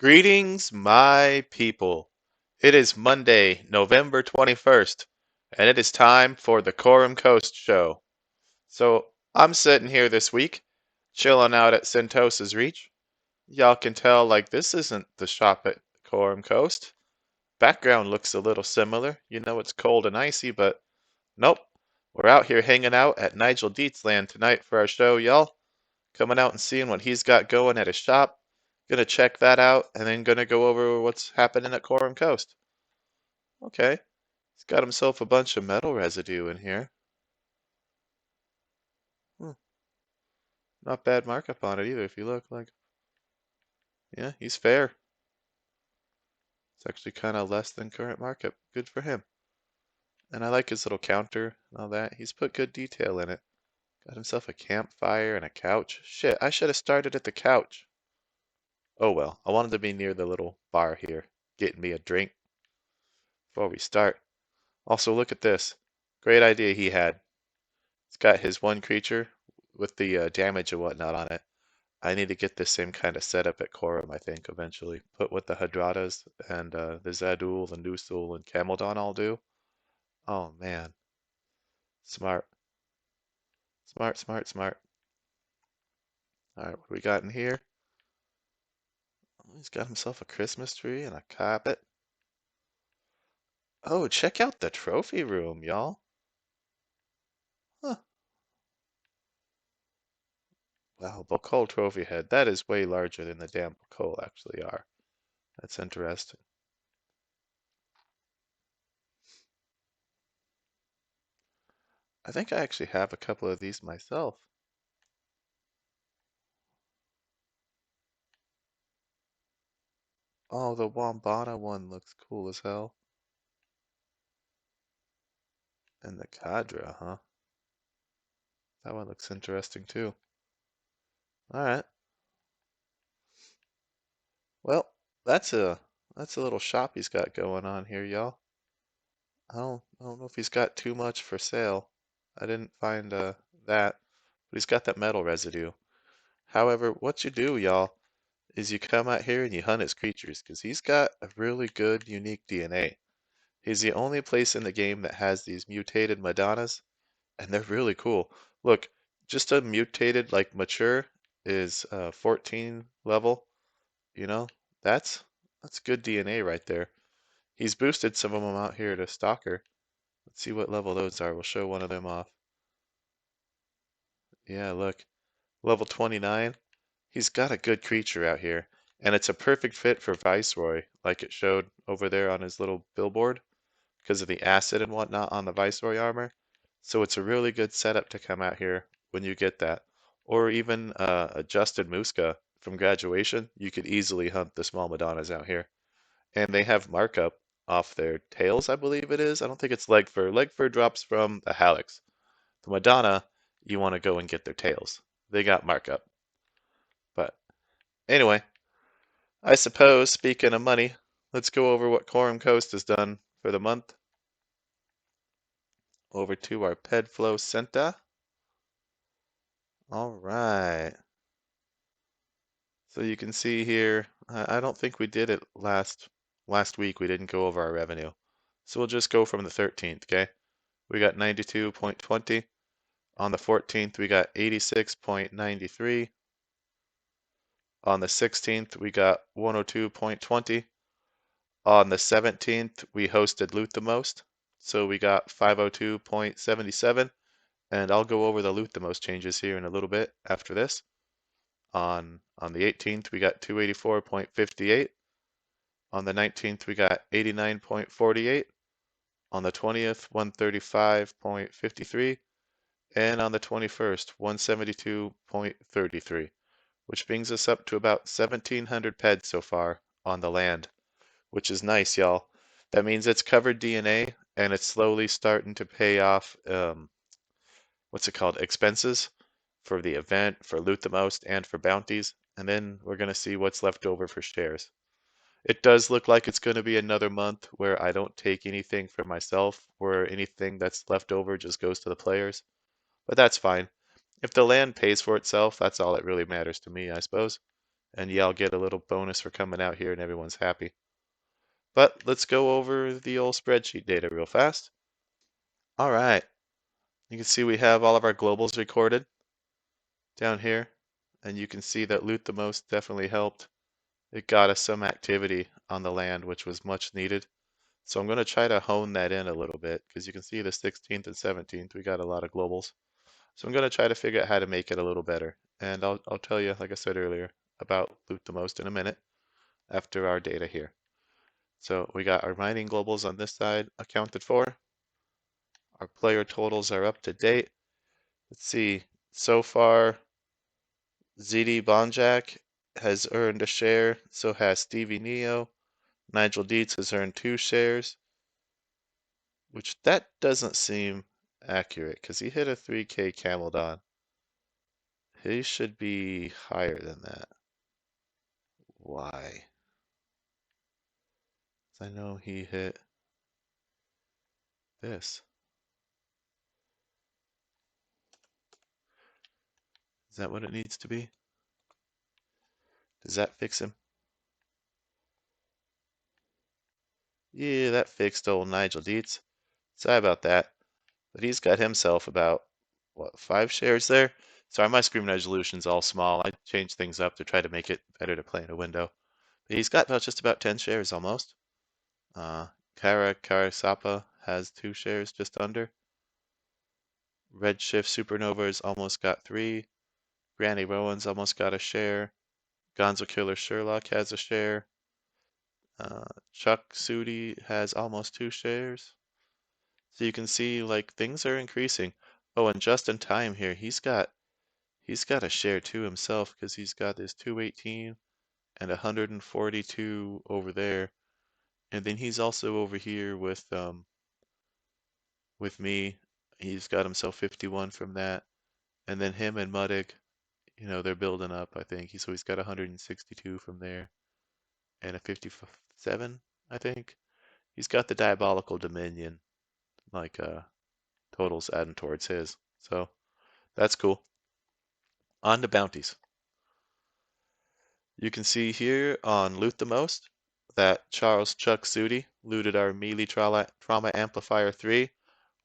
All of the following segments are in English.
Greetings, my people. It is Monday, November 21st, and it is time for the Khorum Coast Show. So I'm sitting here this week, chilling out at Sentosa's Reach. Y'all can tell, like, this isn't the shop at Khorum Coast. Background looks a little similar. You know it's cold and icy, but nope. We're out here hanging out at Nigel Deatz land tonight for our show, y'all. Coming out and seeing what he's got going at his shop. Gonna check that out and then gonna go over what's happening at Khorum Coast. Okay, he's got himself a bunch of metal residue in here. Hmm, not bad markup on it either if you look like. Yeah, he's fair. It's actually kind of less than current market. Good for him. And I like his little counter and all that. He's put good detail in it. Got himself a campfire and a couch. Shit, I should have started at the couch. Oh well, I wanted to be near the little bar here, getting me a drink before we start. Also, look at this. Great idea he had. It's got his one creature with the damage and whatnot on it. I need to get this same kind of setup at Khorum, I think, eventually. Put what the Hadradas and the Zadul, the Nusul, and Camaldon all do. Oh, man. Smart. Smart, smart, smart. All right, what do we got in here? Oh, he's got himself a Christmas tree and a carpet. Oh, check out the trophy room, y'all. Huh. Wow, Bokol trophy head. That is way larger than the damn Bokol actually are. That's interesting. I think I actually have a couple of these myself. Oh, the Wambana one looks cool as hell. And the Cadra, huh? That one looks interesting too. Alright. Well, that's a little shop he's got going on here, y'all. I don't know if he's got too much for sale. I didn't find that, but he's got that metal residue. However, what you do, y'all, is you come out here and you hunt his creatures, because he's got a really good, unique DNA. He's the only place in the game that has these mutated Madonnas, and they're really cool. Look, just a mutated, like mature, is 14 level. You know, that's that's good DNA right there. He's boosted some of them out here to Stalker. Let's see what level those are. We'll show one of them off. Yeah, look, level 29. He's got a good creature out here, and it's a perfect fit for Viceroy, like it showed over there on his little billboard, because of the acid and whatnot on the Viceroy armor. So it's a really good setup to come out here when you get that. Or even adjusted Muska from graduation, you could easily hunt the small Madonnas out here. And they have markup off their tails, I believe it is. I don't think it's leg fur. Leg fur drops from the Halix. The Madonna, you want to go and get their tails. They got markup. But anyway, I suppose, speaking of money, let's go over what Khorum Coast has done for the month. Over to our Pedflow Center. All right. So you can see here, I don't think we did it last week. We didn't go over our revenue. So we'll just go from the 13th, okay? We got 92.20. On the 14th, we got 86.93. On the 16th, we got 102.20. On the 17th, we hosted Loot the Most. So we got 502.77. And I'll go over the Loot the Most changes here in a little bit after this. On the 18th, we got 284.58. On the 19th, we got 89.48. On the 20th, 135.53. And on the 21st, 172.33, which brings us up to about 1,700 peds so far on the land, which is nice, y'all. That means it's covered DNA and it's slowly starting to pay off, what's it called, expenses for the event, for Loot the Most, and for bounties. And then we're going to see what's left over for shares. It does look like it's going to be another month where I don't take anything for myself, where anything that's left over just goes to the players. But that's fine. If the land pays for itself, that's all that really matters to me, I suppose. and y'all get a little bonus for coming out here and everyone's happy. But let's go over the old spreadsheet data real fast. All right, you can see we have all of our globals recorded down here, and you can see that Loot the Most definitely helped. It got us some activity on the land, which was much needed. So I'm going to try to hone that in a little bit because you can see the 16th and 17th, we got a lot of globals. So I'm going to try to figure out how to make it a little better. And I'll tell you, like I said earlier, about Loot the Most in a minute after our data here. So we got our mining globals on this side accounted for. Our player totals are up to date. Let's see, so far ZD Bonjack has earned a share, so has Stevie Neo. Nigel Deatz has earned 2 shares, which that doesn't seem accurate because he hit a 3K Camel. He should be higher than that. Why? I know he hit this. Is that what it needs to be? Does that fix him? Yeah, that fixed old Nigel Deatz. Sorry about that. But he's got himself about, what, 5 shares there? Sorry, my screen resolution's all small. I changed things up to try to make it better to play in a window. But he's got about just about 10 shares almost. Kara Karasapa has 2 shares just under. Redshift Supernova's almost got 3. Granny Rowan's almost got a share. Gonzo Killer Sherlock has a share. Chuck Sudi has almost 2 shares. So you can see like things are increasing. Oh, and just in time here, he's got a share too himself because he's got this 218 and 142 over there. And then he's also over here with me. He's got himself 51 from that. And then him and Muddig, they're building up, I think. So he's got 162 from there and a 57, I think. He's got the Diabolical Dominion, like totals adding towards his. So that's cool. On to bounties. You can see here on Loot the Most that Charles Chuck Sudi looted our Melee Trauma Amplifier 3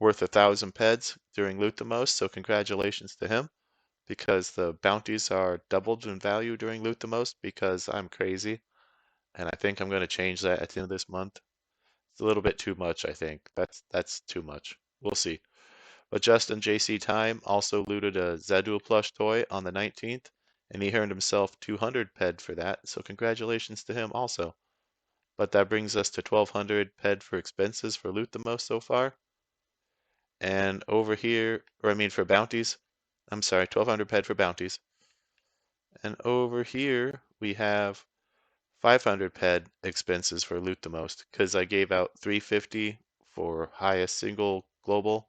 worth 1,000 peds during Loot the Most, so congratulations to him because the bounties are doubled in value during Loot the Most because I'm crazy and I think I'm going to change that at the end of this month. It's a little bit too much, I think. That's too much. We'll see. But Justin JC Time also looted a Zedu plush toy on the 19th, and he earned himself 200 ped for that, so congratulations to him also. But that brings us to 1,200 ped for expenses for Loot the Most so far. And over here, or I mean for bounties, I'm sorry, 1,200 ped for bounties. And over here, we have 500 ped expenses for Loot the Most, because I gave out 350 for highest single global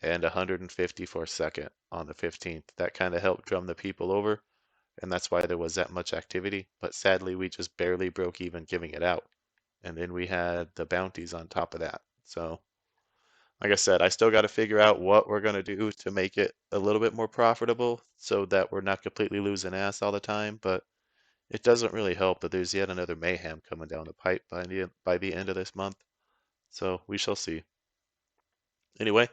and 150 for second on the 15th. That kind of helped drum the people over, and that's why there was that much activity. But sadly, we just barely broke even giving it out. And then we had the bounties on top of that. So, like I said, I still got to figure out what we're going to do to make it a little bit more profitable so that we're not completely losing ass all the time. But it doesn't really help that there's yet another mayhem coming down the pipe by the end of this month. So we shall see. Anyway,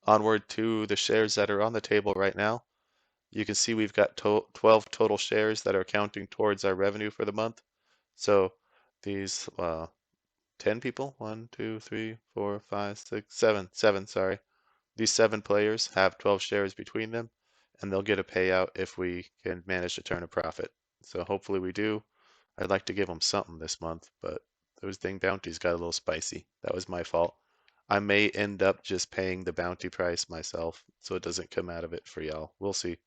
onward to the shares that are on the table right now. You can see we've got 12 total shares that are counting towards our revenue for the month. So these 10 people, 1, 2, 3, 4, 5, 6, 7, sorry. These 7 players have 12 shares between them, and they'll get a payout if we can manage to turn a profit. So hopefully we do. I'd like to give them something this month, but those dang bounties got a little spicy. That was my fault. I may end up just paying the bounty price myself, so it doesn't come out of it for y'all. We'll see.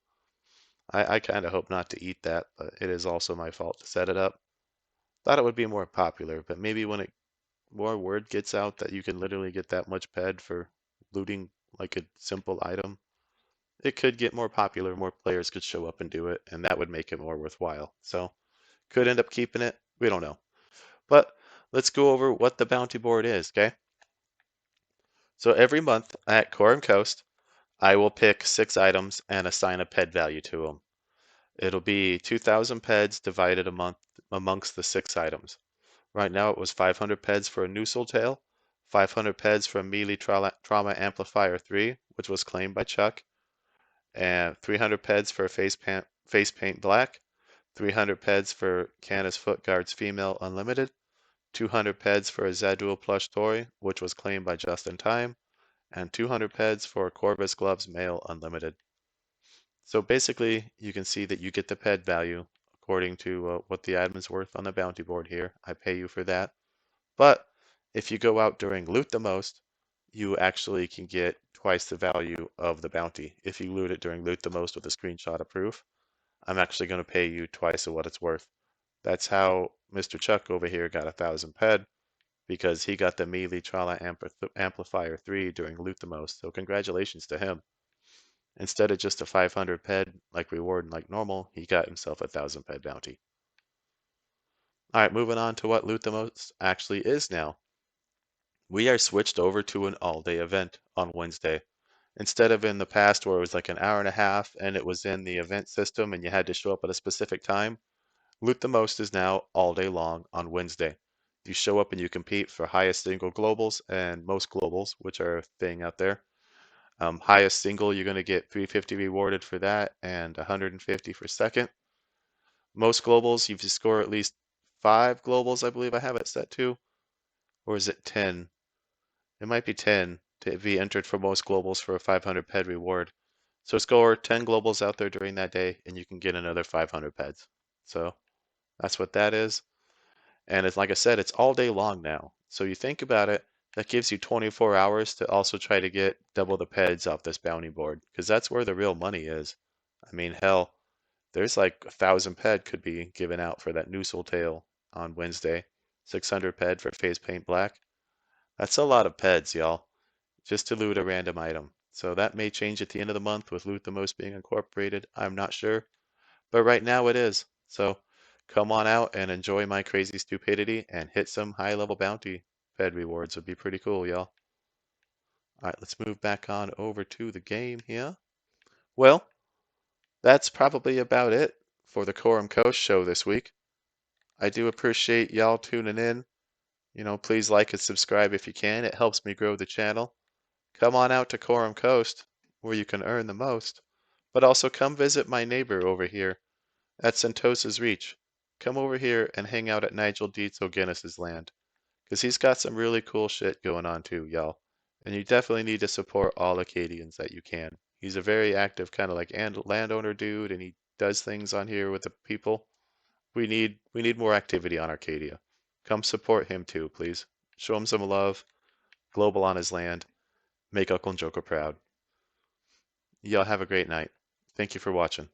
I kind of hope not to eat that, but it is also my fault to set it up. Thought it would be more popular, but maybe when more word gets out that you can literally get that much ped for looting like a simple item, it could get more popular, more players could show up and do it, and that would make it more worthwhile. So could end up keeping it. We don't know. But let's go over what the bounty board is, okay? So every month at Khorum Coast, I will pick 6 items and assign a ped value to them. It'll be 2,000 peds divided a month amongst the 6 items. Right now it was 500 peds for a Noosal tail, 500 peds for a melee trauma amplifier 3, which was claimed by Chuck, and 300 peds for face paint black, 300 peds for Canis Foot Guards female unlimited, 200 peds for a Zadul plush toy, which was claimed by Just in Time, and 200 peds for Corvus Gloves male unlimited. So basically, you can see that you get the ped value according to what the item's worth on the bounty board here. I pay you for that. But if you go out during loot the most, you actually can get twice the value of the bounty. If you loot it during loot the most with a screenshot of proof, I'm actually going to pay you twice of what it's worth. That's how Mr. Chuck over here got 1,000 ped, because he got the melee Trala Amplifier 3 during loot the most. So congratulations to him. Instead of just a 500 ped like reward and like normal, he got himself 1,000 ped bounty. All right, moving on to what loot the most actually is now. We are switched over to an all-day event on Wednesday. Instead of in the past where it was like an hour and a half and it was in the event system and you had to show up at a specific time, Loot the Most is now all day long on Wednesday. You show up and you compete for highest single globals and most globals, which are a thing out there. Highest single, you're going to get 350 rewarded for that and 150 for second. Most globals, if you score at least 5 globals, I believe I have it set to. Or is it 10? It might be 10 to be entered for most globals for a 500 ped reward. So score 10 globals out there during that day and you can get another 500 peds. So that's what that is. And it's like I said, it's all day long now. So you think about it, that gives you 24 hours to also try to get double the peds off this bounty board, because that's where the real money is. I mean, hell, there's like 1,000 ped could be given out for that Noosal tail on Wednesday, 600 ped for face paint black. That's a lot of peds, y'all, just to loot a random item. So that may change at the end of the month with Loot the Most being incorporated. I'm not sure. But right now it is. So come on out and enjoy my crazy stupidity and hit some high level bounty fed rewards. Would be pretty cool, y'all. All right, let's move back on over to the game here. Well, that's probably about it for the Khorum Coast show this week. I do appreciate y'all tuning in. Please like and subscribe if you can. It helps me grow the channel. Come on out to Khorum Coast, where you can earn the most. But also come visit my neighbor over here at Sentosa's Reach. Come over here and hang out at Nigel Deatz O'Guinness's land, because he's got some really cool shit going on too, y'all. And you definitely need to support all Acadians that you can. He's a very active kind of like landowner dude, and he does things on here with the people. We need more activity on Arcadia. Come support him too, please. Show him some love. Global on his land. Make Uncle Joker proud. Y'all have a great night. Thank you for watching.